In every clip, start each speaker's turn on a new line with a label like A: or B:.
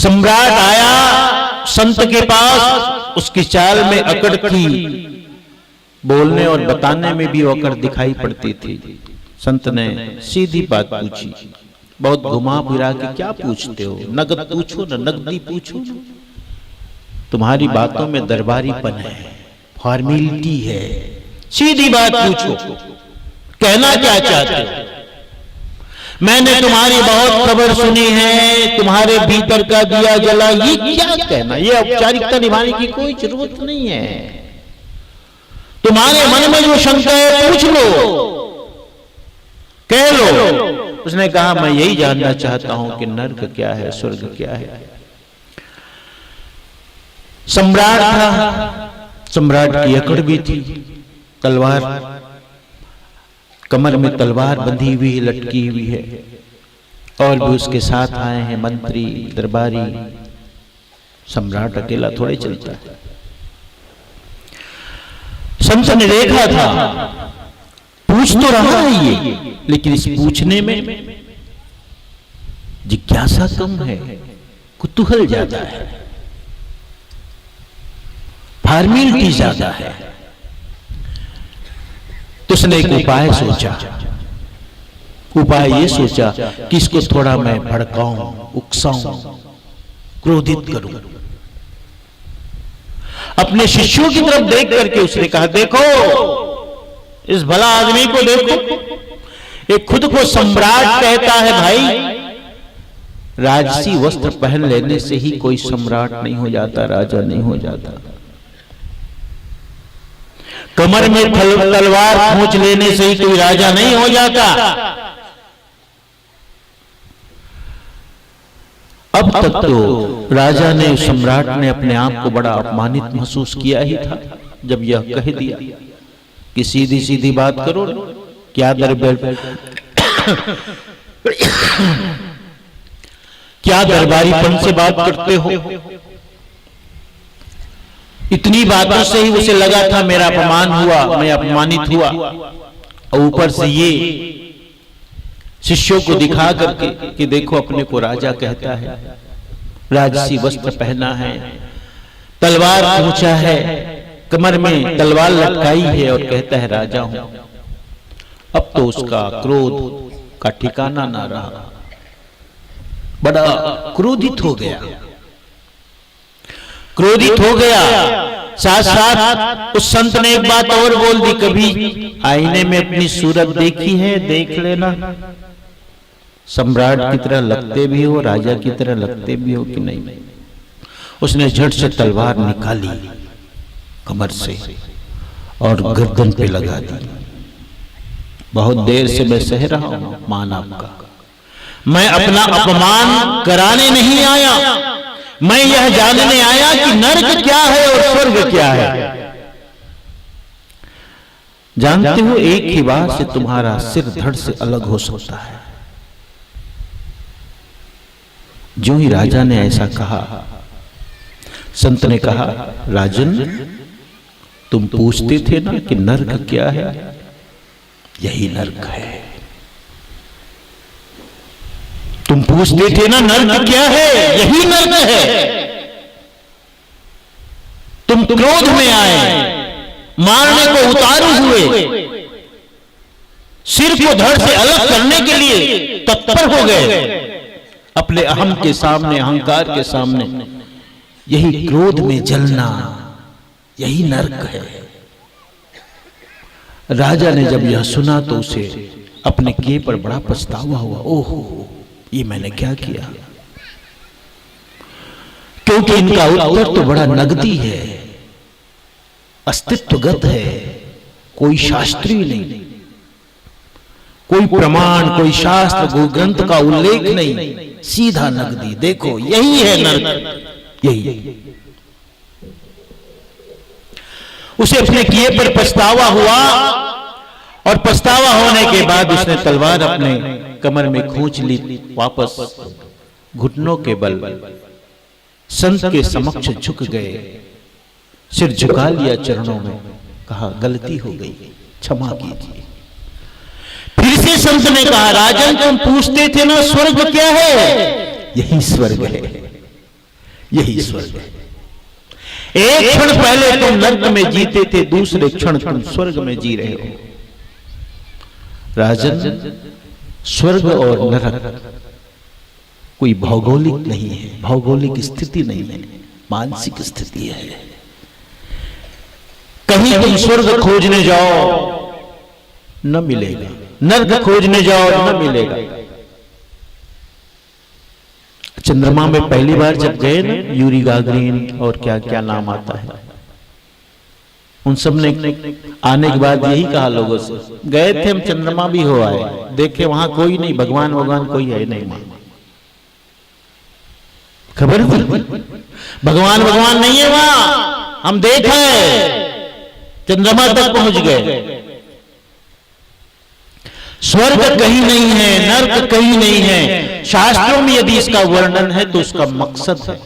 A: सम्राट आया संत के पास, उसकी चाल में अकड़ थी, बोलने और बताने में भी अकड़ दिखाई पड़ती थी। संत ने सीधी बात पूछी, बहुत घुमा फिरा के क्या पूछते हो, नगद पूछो न, नगदी पूछो। तुम्हारी बातों में दरबारीपन है, फॉर्मेलिटी है, सीधी बात पूछो, कहना क्या चाहते हो। मैंने तुम्हारी बहुत खबर सुनी है, तुम्हारे भीतर का दिया जला, ये क्या कहना, ये औपचारिकता निभाने की कोई जरूरत नहीं है। तुम्हारे मन में जो शंका है पूछ लो, कह लो। उसने कहा मैं यही जानना चाहता हूं कि नर्क क्या है, स्वर्ग क्या है। सम्राट था, सम्राट की अकड़ भी थी, तलवार कमर में तलवार बंधी हुई लटकी हुई है, और भी उसके साथ आए हैं मंत्री दरबारी। सम्राट अकेला थोड़े चलता है। संत ने देखा था, पूछ तो रहा है ये, लेकिन इस पूछने में जिज्ञासा कम है, कुतूहल ज्यादा है, फॉर्मेलिटी ज्यादा है। तो उसने एक उपाय सोचा। उपाय ये सोचा कि इसको थोड़ा मैं भड़काऊं, उकसाऊं, क्रोधित करूं। अपने शिष्यों की तरफ देख करके उसने कहा, देखो इस भला आदमी को देखो, ये खुद को सम्राट कहता है। भाई, राजसी वस्त्र पहन लेने से ही कोई सम्राट नहीं हो जाता, राजा नहीं हो जाता। कमर में तलवार खींच लेने से ही कोई राजा नहीं हो जाता। अब तक तो राजा ने, सम्राट ने अपने आप को बड़ा अपमानित महसूस किया ही था, जब यह कह दिया कि सीधी सीधी बात करो, क्या क्या दरबारीपन से बात करते हो। इतनी बातों से ही उसे लगा था मेरा अपमान हुआ, मैं अपमानित हुआ, और ऊपर से ये शिष्यों को दिखा करके कि देखो अपने को राजा कहता है, राजसी वस्त्र पहना है, तलवार खींचा है, कमर में तलवार लटकाई है, और कहता है राजा हूं। अब तो उसका क्रोध का ठिकाना ना रहा, बड़ा क्रोधित हो गया, क्रोधित हो गया। साथ साथ उस संत ने एक बात और बोल दी, कभी आईने में अपनी सूरत देखी है, देख लेना, सम्राट की तरह लगते भी हो, राजा की तरह लगते भी हो कि नहीं। उसने झट से तलवार निकाली कमर से और गर्दन पे लगा दी। बहुत देर से मैं सह रहा हूं मान आपका, मैं अपना अपमान कराने नहीं आया, मैं यह जानने आया कि नर्क क्या है और स्वर्ग क्या है। जानते हो, एक ही बात से तुम्हारा सिर धड़ से अलग हो सकता है। जो ही राजा ने ऐसा कहा, संत ने कहा, राजन तुम पूछते थे ना कि नर्क क्या है, यही नर्क है। तुम पूछते थे ना नर्क क्या है, यही नर्क है। तुम क्रोध में आए, मारने को उतारू हुए, सिर को धड़ से अलग करने के लिए तत्पर हो गए, अपने अहम के सामने, अहंकार के सामने। यही क्रोध में जलना, यही नर्क है। राजा ने जब यह सुना तो उसे अपने किए पर बड़ा पछतावा हुआ। ओहो, ये मैंने क्या किया। क्योंकि इनका उत्तर तो बड़ा नगदी है, अस्तित्वगत है, कोई शास्त्रीय नहीं, कोई प्रमाण, कोई शास्त्र, कोई ग्रंथ का उल्लेख नहीं, सीधा नगदी। देखो यही है नर्क, यही। उसे अपने किए पर पछतावा हुआ, और पछतावा होने के बाद उसने तलवार अपने कमर में खींच ली, वापस घुटनों के बल संत के समक्ष झुक गए, सिर झुका लिया चरणों में, कहा गलती हो गई, क्षमा कीजिए। फिर से संत ने कहा, राजन तुम पूछते थे ना स्वर्ग क्या है, यही स्वर्ग है। यही स्वर्ग है। एक क्षण पहले तुम नर्क में जीते थे, दूसरे क्षण तुम स्वर्ग में जी रहे हो। राजन, स्वर्ग और नरक कोई भौगोलिक नहीं है, भौगोलिक स्थिति नहीं है, मानसिक स्थिति है। कहीं तुम स्वर्ग खोजने जाओ न मिलेगा, नर्क खोजने जाओ न मिलेगा। चंद्रमा में पहली बार जब गए ना, यूरी गागरिन और क्या क्या नाम आता है, उन सब ने आने के बाद यही कहा लोगों से, गए थे हम चंद्रमा भी हो आए, देखे वहां कोई नहीं, भगवान भगवान कोई है नहीं वहां। खबर थी भगवान भगवान नहीं है वहां, हम देखा है, चंद्रमा तक पहुंच गए। स्वर्ग कहीं नहीं है, नर्क कहीं नहीं है। शास्त्रों में यदि इसका वर्णन है तो उसका मकसद है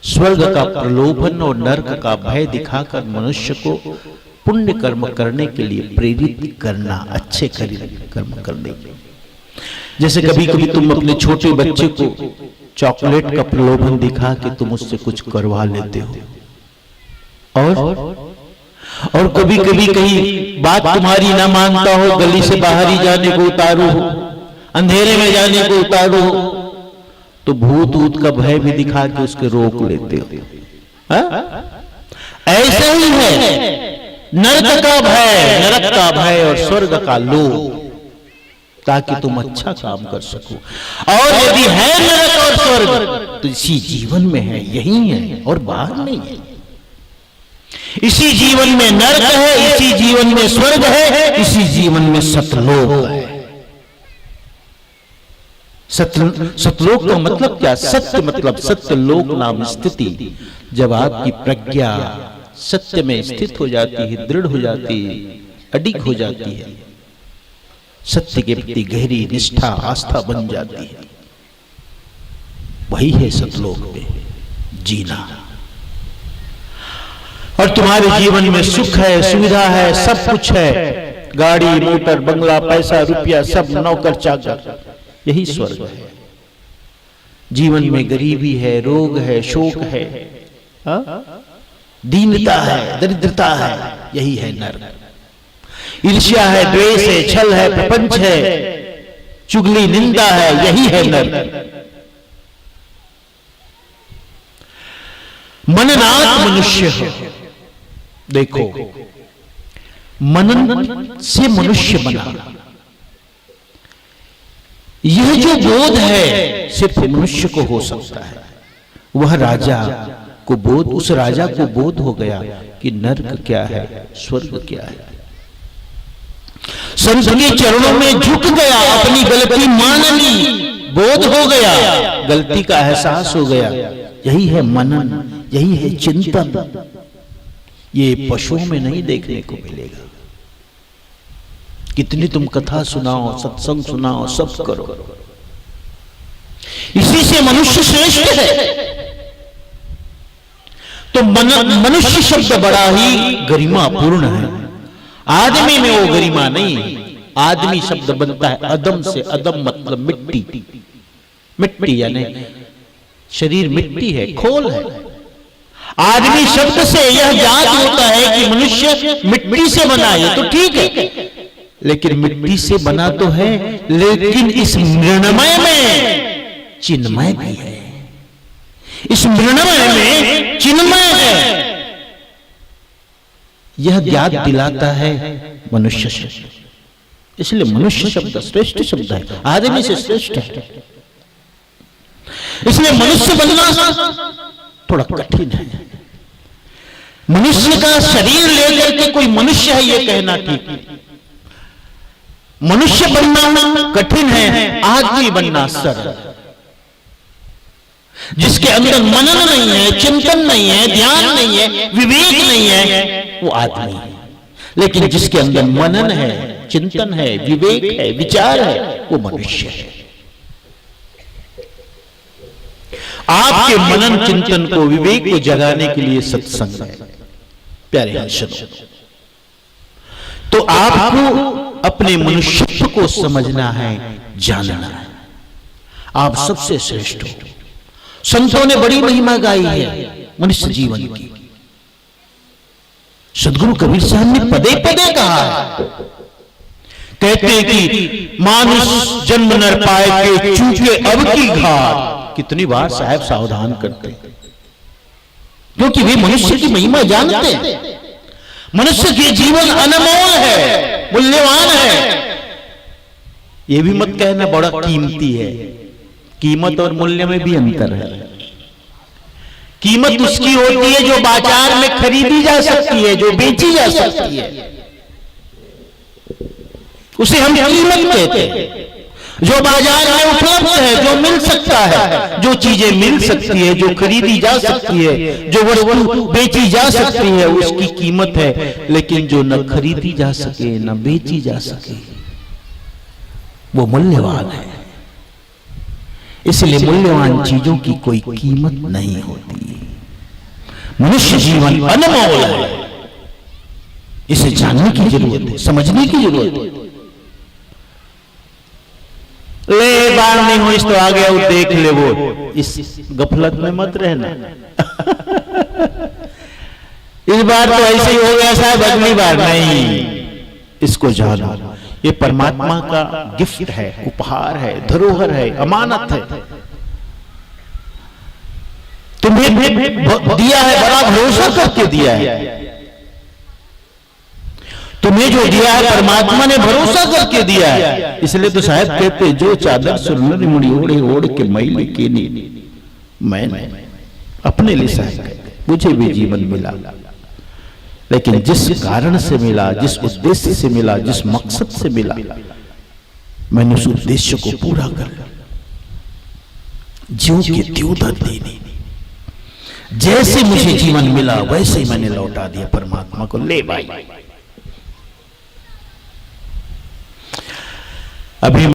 A: स्वर्ग का प्रलोभन और नर्क का भय दिखाकर मनुष्य को पुण्य कर्म करने के लिए प्रेरित करना, अच्छे कर्म करने के लिए। जैसे कभी कभी तुम अपने छोटे बच्चे को चॉकलेट का प्रलोभन दिखा के तुम उससे कुछ करवा लेते हो, और कभी कभी कहीं बात तुम्हारी ना मानता हो, गली से बाहर ही जाने को उतारू हो, अंधेरे में जाने को उतारू हो, तो भूत ऊत का भय भी दिखा के उसके रोक लेते हो। ऐसा ही है नरक का भय, नरक का भय और स्वर्ग का लोभ, ताकि तुम अच्छा काम कर सको। और यदि है नरक और स्वर्ग तो इसी जीवन में है, यही है और बाहर नहीं है। इसी जीवन में नरक है, इसी जीवन में स्वर्ग है, इसी जीवन में सतलोक है। सतलोक का मतलब क्या? सत्य मतलब सत्यलोक नाम स्थिति। जब आपकी प्रज्ञा सत्य में स्थित हो जाती है, दृढ़ हो जाती है, अडिग हो जाती है, सत्य के प्रति गहरी निष्ठा आस्था बन जाती है, वही है सतलोक में जीना। और तुम्हारे जीवन में सुख है, सुविधा है, सब कुछ है, गाड़ी मोटर बंगला पैसा रुपया सब नौकर चाकर, यही स्वर्ग है। जीवन में गरीबी है, रोग है, शोक है, दीनता है, दरिद्रता है, यही है नरक। ईर्ष्या है, द्वेष है, छल है, प्रपंच है, चुगली निंदा है, यही है नरक। मननाथ मनुष्य हो, देखो मनन से मनुष्य बना। यह जो बोध है सिर्फ मनुष्य को हो सकता है। वह राजा को बोध, उस राजा को बोध हो गया कि नर्क क्या है, स्वर्ग क्या है। संत के चरणों में झुक गया, अपनी गलती मान ली, बोध हो गया, गलती का एहसास हो गया। यही है मनन, यही है चिंतन। ये पशुओं में नहीं देखने को मिलेगा। कितनी तुम कथा सुनाओ, सत्संग सुनाओ, सब करो, इसी से मनुष्य श्रेष्ठ है। तो मनुष्य शब्द बड़ा ही गरिमापूर्ण है। आदमी में वो गरिमा नहीं है। आदमी शब्द बनता है अदम से, अदम मतलब मिट्टी, मिट्टी यानी शरीर मिट्टी है, खोल है। आदमी शब्द से यह ज्ञात होता है कि मनुष्य मिट्टी से बना है, तो ठीक है, लेकिन मिट्टी से बना तो है, लेकिन इस मृण्मय में चिन्मय भी है। इस मृण्मय में चिन्मय है। यह ज्ञात दिलाता है मनुष्य शब्द। इसलिए मनुष्य शब्द श्रेष्ठ शब्द है, आदमी से श्रेष्ठ है। इसलिए मनुष्य बनना थोड़ा कठिन है। मनुष्य का शरीर लेकर के कोई मनुष्य है ये कहना ठीक है। मनुष्य बनना कठिन है, आदमी बनना सरल। जिसके अंदर मनन नहीं है, चिंतन नहीं है, ध्यान नहीं है, विवेक नहीं है, वो आदमी है। लेकिन जिसके अंदर मनन है, चिंतन है, विवेक है, विचार है, वो मनुष्य है। आपके मनन चिंतन को, विवेक को जगाने के लिए सत्संग है। प्यारे हंसों, तो आपको अपने मनुष्यत्व को समझना है, जानना है। आप सबसे श्रेष्ठ हो, संतों ने बड़ी महिमा गाई है मनुष्य जीवन की। सदगुरु कबीर साहब ने पदे पदे कहा है, कहते हैं कि मानुष जन्म नर पाए के चूके अब की घाट। कितनी बार साहब सावधान करते हैं, क्योंकि वे मनुष्य की महिमा जानते हैं। मनुष्य के जीवन अनमोल है, मूल्यवान है। यह भी मत कहना बड़ा कीमती है। कीमत और मूल्य में भी अंतर है। कीमत उसकी होती है जो बाजार में खरीदी जा सकती है, जो बेची जा सकती है, उसे हम कीमत कहते हैं। जो बाजार में उपलब्ध है, जो मिल सकता है, जो चीजें मिल सकती है, जो खरीदी जा सकती है, जो वस्तु बेची जा सकती है, उसकी कीमत है। लेकिन जो न खरीदी जा सके न बेची जा सके, वो मूल्यवान है। इसलिए मूल्यवान चीजों की कोई कीमत नहीं होती। मनुष्य जीवन अनमोल है, इसे जानने की जरूरत है, समझने की जरूरत है। ले बार नहीं हो, इस तो आ गया वो देख ले, वो इस गफलत में मत रहना। इस बार तो ऐसे ही हो गया साहब, अगली बार नहीं। इसको जानो, ये परमात्मा का गिफ्ट है, उपहार है, धरोहर है, अमानत है। तुम्हें दिया है, बड़ा भरोसा करके दिया है। तुम्हें जो दिया है परमात्मा ने भरोसा करके दिया है। इसलिए तो साहब कहते, जो चादर सुरनर मुड़ी ओढ़े ओढ़ के मैल के मैं अपने लिए साहब मुझे भी जीवन मिला। लेकिन जिस कारण से मिला, जिस उद्देश्य से मिला, जिस मकसद से मिला, मैंने उस उद्देश्य को पूरा कर लिया। ज्यों के त्यों दर देनी, जैसे मुझे जीवन मिला वैसे ही मैंने लौटा दिया परमात्मा को। ले भाई, अभी